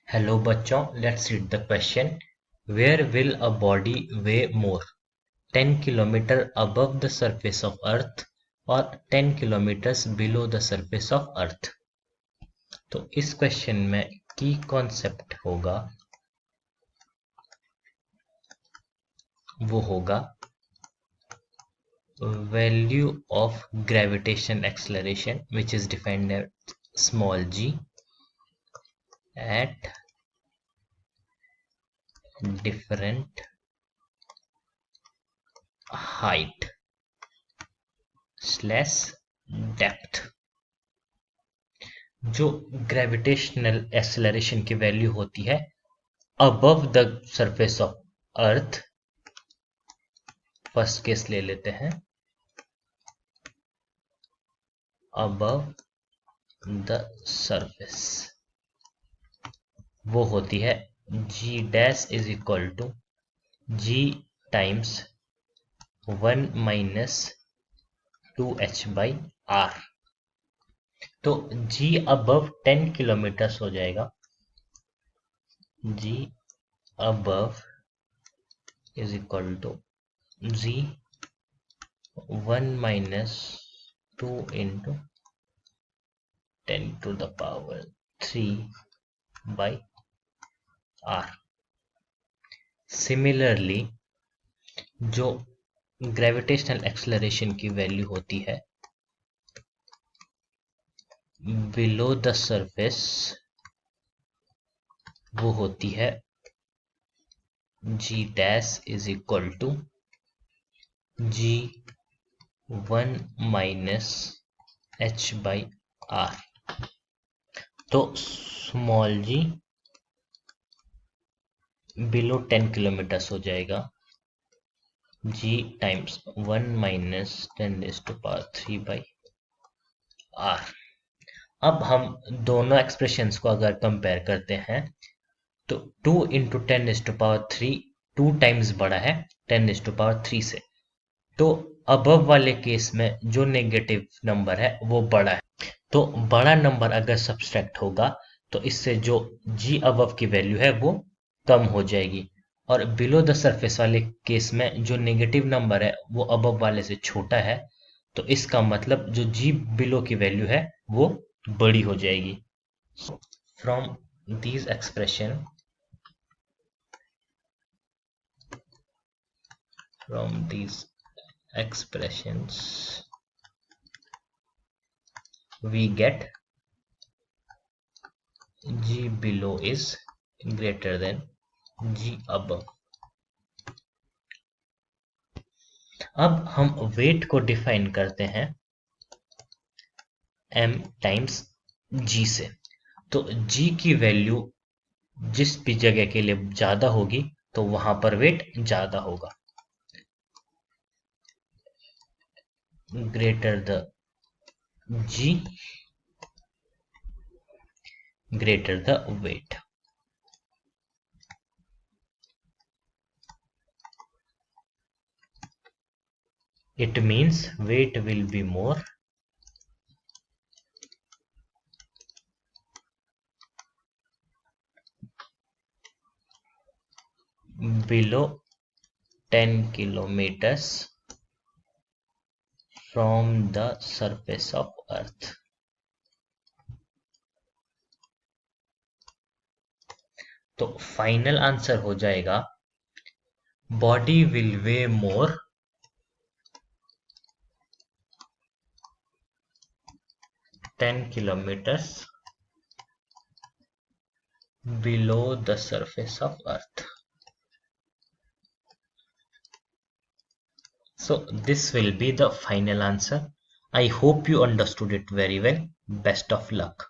Hello बच्चों, let's read the question. Where will a body weigh more, 10 kilometre above the surface of earth और 10 kilometres below the surface of earth? तो इस question में की concept होगा वो होगा value of gravitation acceleration which is defined at small g at different height slash depth. जो gravitational acceleration की वैल्यू होती है above the surface of earth, first case ले लेते हैं, अबव द सरफेस, वो होती है g dash is equal to g times 1 minus 2h by R. तो जी अबव 10 किलोमीटर्स हो जाएगा. G above is equal to g 1 minus 2 into 10 to the power 3 by R. Similarly जो gravitational acceleration की value होती है below the surface, वो होती है g dash is equal to g 1 minus h by R. तो स्मॉल जी बिलो 10 किलोमीटर्स हो जाएगा g times 1 minus 10⁻³ by R. अब हम दोनों एक्सप्रेशंस को अगर कंपेयर करते हैं तो 2 इंटू 10⁻³ 2 टाइम्स बड़ा है 10⁻³ से. तो अबव वाले केस में जो नेगेटिव नंबर है वो बड़ा है, तो बड़ा नंबर अगर सब्सट्रैक्ट होगा तो इससे जो जी अबव की वैल्यू है वो कम हो जाएगी, और बिलो द सरफेस वाले केस में जो नेगेटिव नंबर है वो अबव वाले से छोटा है, तो इसका मतलब जो जी बिलो की वैल्यू है वो बड़ी हो जाएगी. From these expression from these expressions we get g below is greater than g above. अब हम वेट को डिफाइन करते हैं m टाइम्स g से. तो g की वैल्यू जिस भी जगह के लिए ज्यादा होगी तो वहां पर वेट ज्यादा होगा. Greater the g greater the weight. It means weight will be more below 10 kilometers from the surface of earth. तो फाइनल आंसर हो जाएगा body will way more ten kilometres below the surface of earth. So this will be the final answer. I hope you understood it very well. Best of luck.